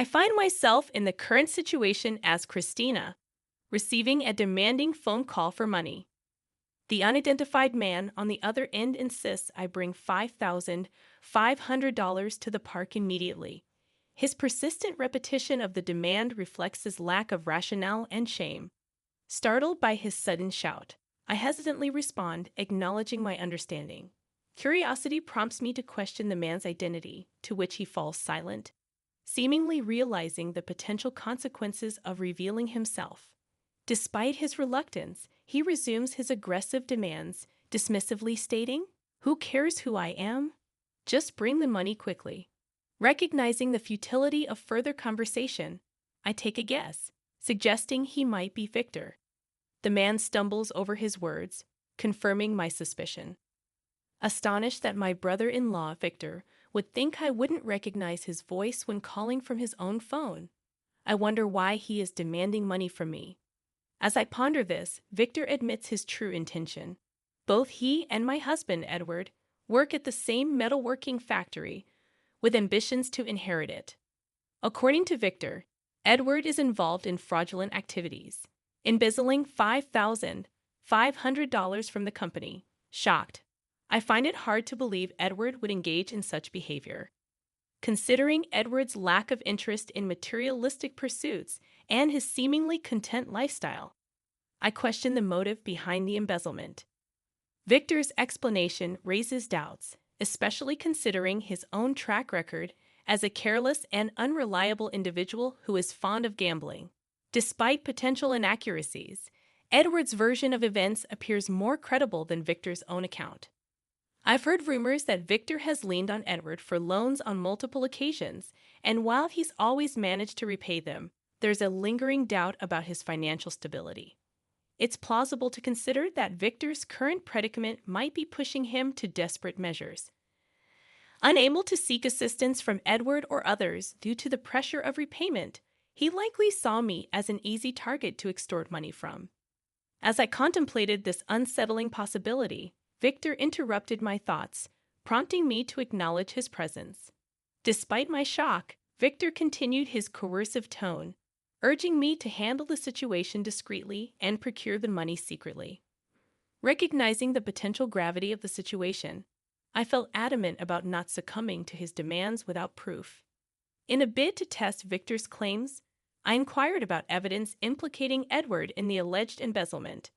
I find myself in the current situation as Christina, receiving a demanding phone call for money. The unidentified man on the other end insists I bring $5,500 to the park immediately. His persistent repetition of the demand reflects his lack of rationale and shame. Startled by his sudden shout, I hesitantly respond, acknowledging my understanding. Curiosity prompts me to question the man's identity, to which he falls silent, seemingly realizing the potential consequences of revealing himself. Despite his reluctance, he resumes his aggressive demands, dismissively stating, "Who cares who I am? Just bring the money quickly." Recognizing the futility of further conversation, I take a guess, suggesting he might be Victor. The man stumbles over his words, confirming my suspicion. Astonished that my brother-in-law, Victor, would think I wouldn't recognize his voice when calling from his own phone, I wonder why he is demanding money from me. As I ponder this, Victor admits his true intention. Both he and my husband, Edward, work at the same metalworking factory, with ambitions to inherit it. According to Victor, Edward is involved in fraudulent activities, embezzling $5,500 from the company. Shocked, I find it hard to believe Edward would engage in such behavior. Considering Edward's lack of interest in materialistic pursuits and his seemingly content lifestyle, I question the motive behind the embezzlement. Victor's explanation raises doubts, especially considering his own track record as a careless and unreliable individual who is fond of gambling. Despite potential inaccuracies, Edward's version of events appears more credible than Victor's own account. I've heard rumors that Victor has leaned on Edward for loans on multiple occasions, and while he's always managed to repay them, there's a lingering doubt about his financial stability. It's plausible to consider that Victor's current predicament might be pushing him to desperate measures. Unable to seek assistance from Edward or others due to the pressure of repayment, he likely saw me as an easy target to extort money from. As I contemplated this unsettling possibility, Victor interrupted my thoughts, prompting me to acknowledge his presence. Despite my shock, Victor continued his coercive tone, urging me to handle the situation discreetly and procure the money secretly. Recognizing the potential gravity of the situation, I felt adamant about not succumbing to his demands without proof. In a bid to test Victor's claims, I inquired about evidence implicating Edward in the alleged embezzlement.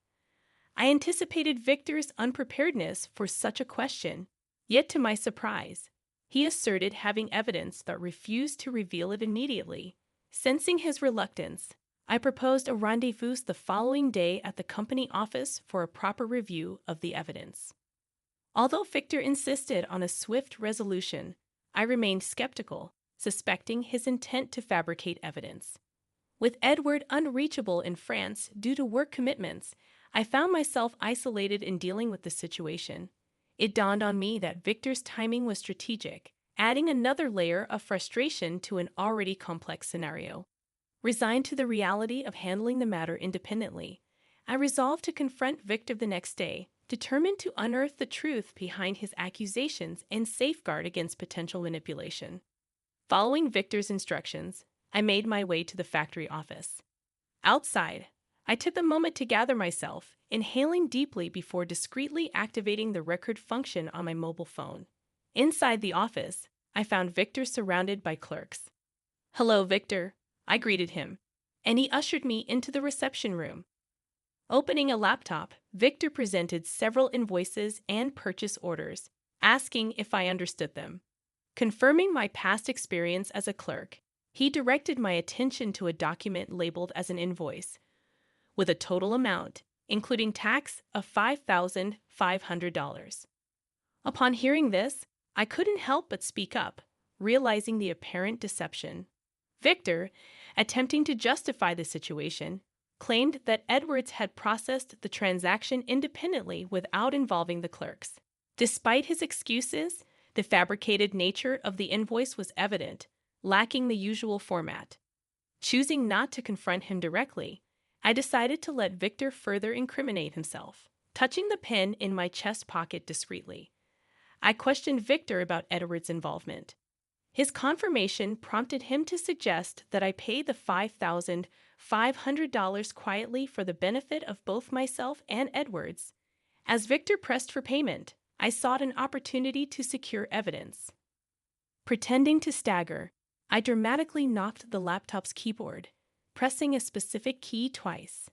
I anticipated Victor's unpreparedness for such a question, yet to my surprise, he asserted having evidence but refused to reveal it immediately. Sensing his reluctance, I proposed a rendezvous the following day at the company office for a proper review of the evidence. Although Victor insisted on a swift resolution, I remained skeptical, suspecting his intent to fabricate evidence. With Edward unreachable in France due to work commitments, I found myself isolated in dealing with the situation. It dawned on me that Victor's timing was strategic, adding another layer of frustration to an already complex scenario. Resigned to the reality of handling the matter independently, I resolved to confront Victor the next day, determined to unearth the truth behind his accusations and safeguard against potential manipulation. Following Victor's instructions, I made my way to the factory office. Outside, I took a moment to gather myself, inhaling deeply before discreetly activating the record function on my mobile phone. Inside the office, I found Victor surrounded by clerks. "Hello, Victor," I greeted him, and he ushered me into the reception room. Opening a laptop, Victor presented several invoices and purchase orders, asking if I understood them. Confirming my past experience as a clerk, he directed my attention to a document labeled as an invoice, with a total amount, including tax, of $5,500. Upon hearing this, I couldn't help but speak up, realizing the apparent deception. Victor, attempting to justify the situation, claimed that Edwards had processed the transaction independently without involving the clerks. Despite his excuses, the fabricated nature of the invoice was evident, lacking the usual format. Choosing not to confront him directly, I decided to let Victor further incriminate himself, touching the pen in my chest pocket discreetly. I questioned Victor about Edward's involvement. His confirmation prompted him to suggest that I pay the $5,500 quietly for the benefit of both myself and Edwards. As Victor pressed for payment, I sought an opportunity to secure evidence. Pretending to stagger, I dramatically knocked the laptop's keyboard, pressing a specific key twice.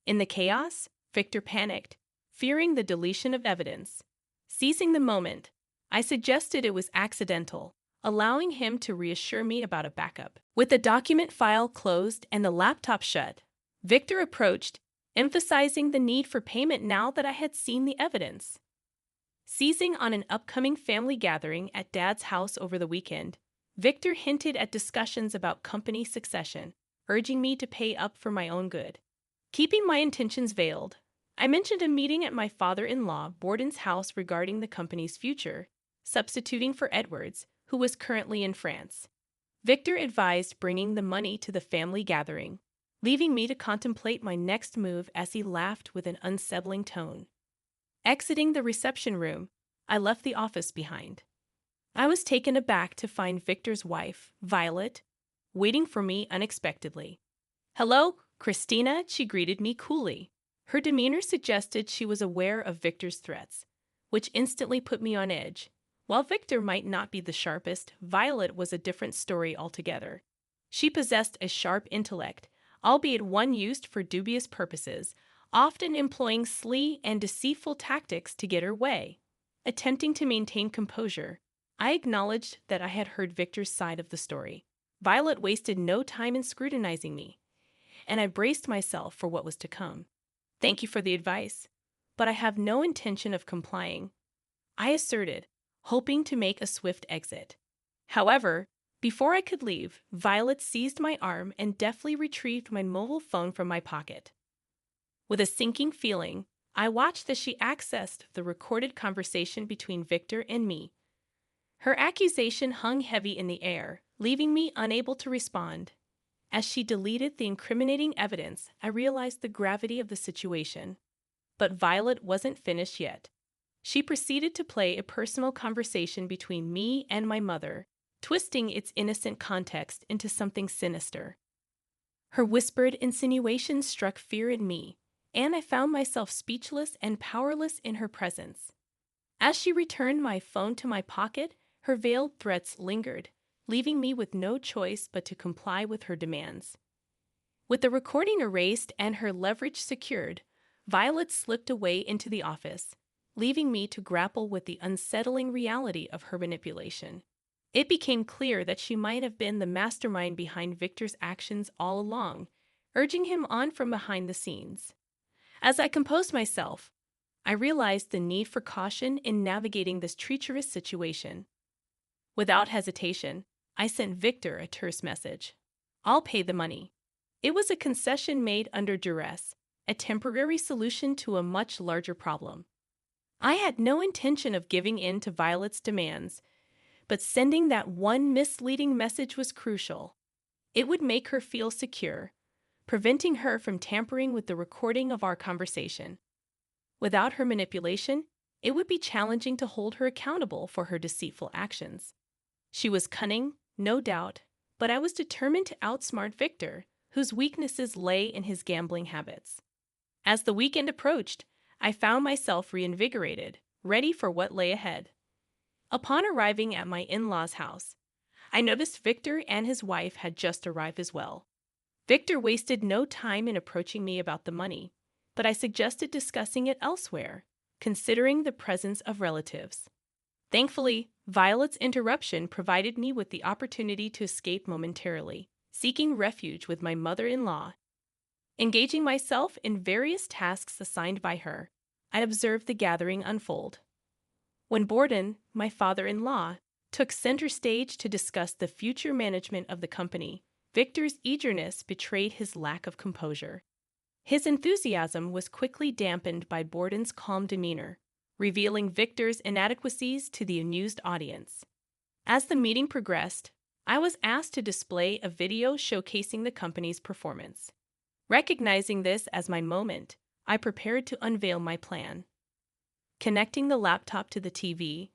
In the chaos, Victor panicked, fearing the deletion of evidence. Seizing the moment, I suggested it was accidental, allowing him to reassure me about a backup. With the document file closed and the laptop shut, Victor approached, emphasizing the need for payment now that I had seen the evidence. Seizing on an upcoming family gathering at Dad's house over the weekend, Victor hinted at discussions about company succession, urging me to pay up for my own good. Keeping my intentions veiled, I mentioned a meeting at my father-in-law Borden's house regarding the company's future, substituting for Edwards, who was currently in France. Victor advised bringing the money to the family gathering, leaving me to contemplate my next move as he laughed with an unsettling tone. Exiting the reception room, I left the office behind. I was taken aback to find Victor's wife, Violet, waiting for me unexpectedly. "Hello, Christina," she greeted me coolly. Her demeanor suggested she was aware of Victor's threats, which instantly put me on edge. While Victor might not be the sharpest, Violet was a different story altogether. She possessed a sharp intellect, albeit one used for dubious purposes, often employing sly and deceitful tactics to get her way. Attempting to maintain composure, I acknowledged that I had heard Victor's side of the story. Violet wasted no time in scrutinizing me, and I braced myself for what was to come. "Thank you for the advice, but I have no intention of complying," I asserted, hoping to make a swift exit. However, before I could leave, Violet seized my arm and deftly retrieved my mobile phone from my pocket. With a sinking feeling, I watched as she accessed the recorded conversation between Victor and me. Her accusation hung heavy in the air, leaving me unable to respond. As she deleted the incriminating evidence, I realized the gravity of the situation. But Violet wasn't finished yet. She proceeded to play a personal conversation between me and my mother, twisting its innocent context into something sinister. Her whispered insinuations struck fear in me, and I found myself speechless and powerless in her presence. As she returned my phone to my pocket, her veiled threats lingered, leaving me with no choice but to comply with her demands. With the recording erased and her leverage secured, Violet slipped away into the office, leaving me to grapple with the unsettling reality of her manipulation. It became clear that she might have been the mastermind behind Victor's actions all along, urging him on from behind the scenes. As I composed myself, I realized the need for caution in navigating this treacherous situation. Without hesitation, I sent Victor a terse message. "I'll pay the money." It was a concession made under duress, a temporary solution to a much larger problem. I had no intention of giving in to Violet's demands, but sending that one misleading message was crucial. It would make her feel secure, preventing her from tampering with the recording of our conversation. Without her manipulation, it would be challenging to hold her accountable for her deceitful actions. She was cunning, no doubt, but I was determined to outsmart Victor, whose weaknesses lay in his gambling habits. As the weekend approached, I found myself reinvigorated, ready for what lay ahead. Upon arriving at my in-laws' house, I noticed Victor and his wife had just arrived as well. Victor wasted no time in approaching me about the money, but I suggested discussing it elsewhere, considering the presence of relatives. Thankfully, Violet's interruption provided me with the opportunity to escape momentarily, seeking refuge with my mother-in-law. Engaging myself in various tasks assigned by her, I observed the gathering unfold. When Borden, my father-in-law, took center stage to discuss the future management of the company, Victor's eagerness betrayed his lack of composure. His enthusiasm was quickly dampened by Borden's calm demeanor, revealing Victor's inadequacies to the amused audience. As the meeting progressed, I was asked to display a video showcasing the company's performance. Recognizing this as my moment, I prepared to unveil my plan. Connecting the laptop to the TV,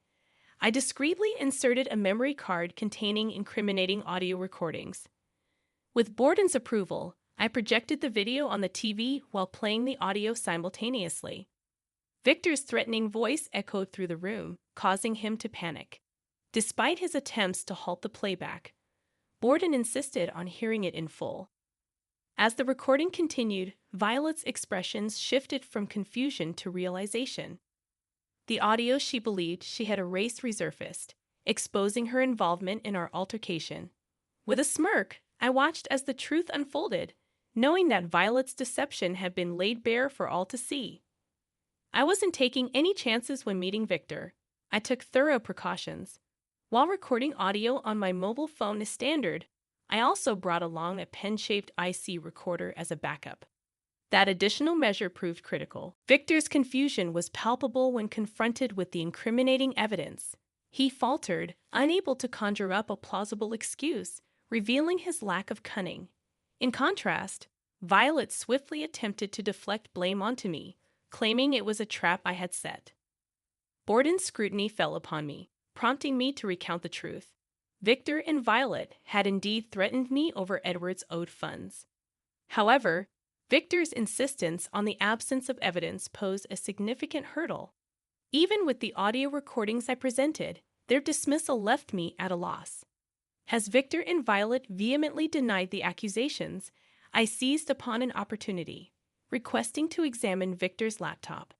I discreetly inserted a memory card containing incriminating audio recordings. With Borden's approval, I projected the video on the TV while playing the audio simultaneously. Victor's threatening voice echoed through the room, causing him to panic. Despite his attempts to halt the playback, Borden insisted on hearing it in full. As the recording continued, Violet's expressions shifted from confusion to realization. The audio she believed she had erased resurfaced, exposing her involvement in our altercation. With a smirk, I watched as the truth unfolded, knowing that Violet's deception had been laid bare for all to see. I wasn't taking any chances when meeting Victor. I took thorough precautions. While recording audio on my mobile phone is standard, I also brought along a pen-shaped IC recorder as a backup. That additional measure proved critical. Victor's confusion was palpable when confronted with the incriminating evidence. He faltered, unable to conjure up a plausible excuse, revealing his lack of cunning. In contrast, Violet swiftly attempted to deflect blame onto me, claiming it was a trap I had set. Borden's scrutiny fell upon me, prompting me to recount the truth. Victor and Violet had indeed threatened me over Edward's owed funds. However, Victor's insistence on the absence of evidence posed a significant hurdle. Even with the audio recordings I presented, their dismissal left me at a loss. As Victor and Violet vehemently denied the accusations, I seized upon an opportunity, requesting to examine Victor's laptop.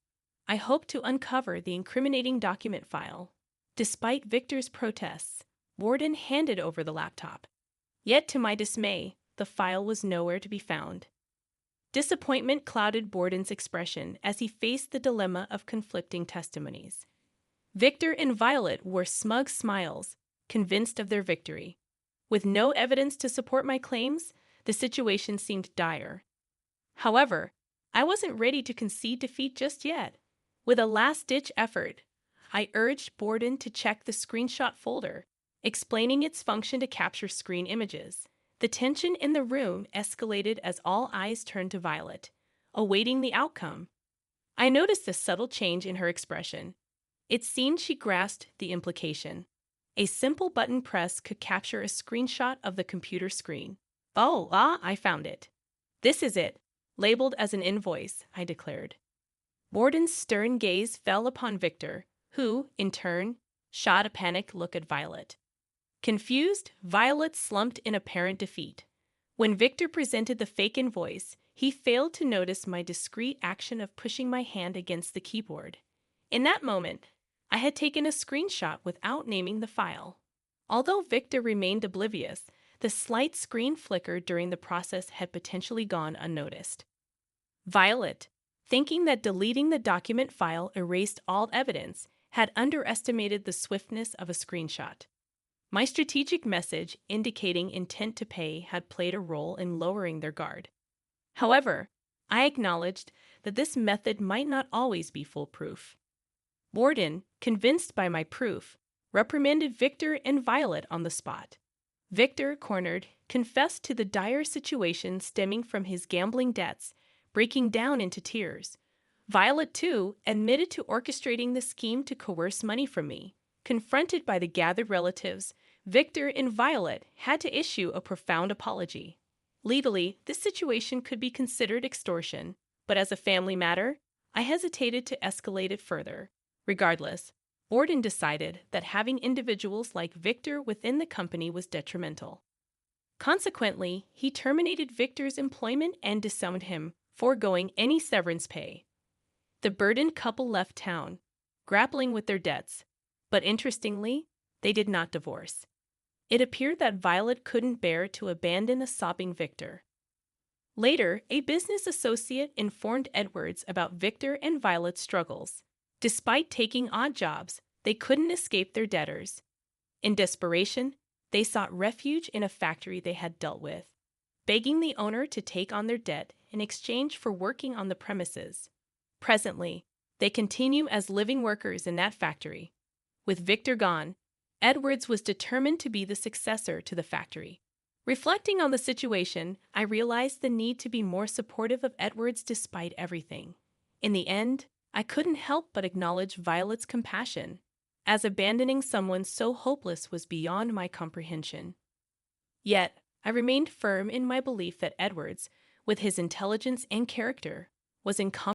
I hoped to uncover the incriminating document file. Despite Victor's protests, Borden handed over the laptop. Yet to my dismay, the file was nowhere to be found. Disappointment clouded Borden's expression as he faced the dilemma of conflicting testimonies. Victor and Violet wore smug smiles, convinced of their victory. With no evidence to support my claims, the situation seemed dire. However, I wasn't ready to concede defeat just yet. With a last-ditch effort, I urged Borden to check the screenshot folder, explaining its function to capture screen images. The tension in the room escalated as all eyes turned to Violet, awaiting the outcome. I noticed a subtle change in her expression. It seemed she grasped the implication. A simple button press could capture a screenshot of the computer screen. I found it. This is it, labeled as an invoice, I declared. Borden's stern gaze fell upon Victor, who, in turn, shot a panicked look at Violet. Confused, Violet slumped in apparent defeat. When Victor presented the fake invoice, he failed to notice my discreet action of pushing my hand against the keyboard. In that moment, I had taken a screenshot without naming the file. Although Victor remained oblivious, the slight screen flicker during the process had potentially gone unnoticed. Violet, thinking that deleting the document file erased all evidence, had underestimated the swiftness of a screenshot. My strategic message indicating intent to pay had played a role in lowering their guard. However, I acknowledged that this method might not always be foolproof. Borden, convinced by my proof, reprimanded Victor and Violet on the spot. Victor, cornered, confessed to the dire situation stemming from his gambling debts, breaking down into tears. Violet, too, admitted to orchestrating the scheme to coerce money from me. Confronted by the gathered relatives, Victor and Violet had to issue a profound apology. Legally, this situation could be considered extortion, but as a family matter, I hesitated to escalate it further. Regardless, Borden decided that having individuals like Victor within the company was detrimental. Consequently, he terminated Victor's employment and disowned him, foregoing any severance pay. The burdened couple left town, grappling with their debts, but interestingly, they did not divorce. It appeared that Violet couldn't bear to abandon a sobbing Victor. Later, a business associate informed Edwards about Victor and Violet's struggles. Despite taking odd jobs, they couldn't escape their debtors. In desperation, they sought refuge in a factory they had dealt with, begging the owner to take on their debt in exchange for working on the premises. Presently, they continue as living workers in that factory. With Victor gone, Edwards was determined to be the successor to the factory. Reflecting on the situation, I realized the need to be more supportive of Edwards despite everything. In the end, I couldn't help but acknowledge Violet's compassion. as abandoning someone so hopeless was beyond my comprehension. Yet, I remained firm in my belief that Edwards, with his intelligence and character, was incompetent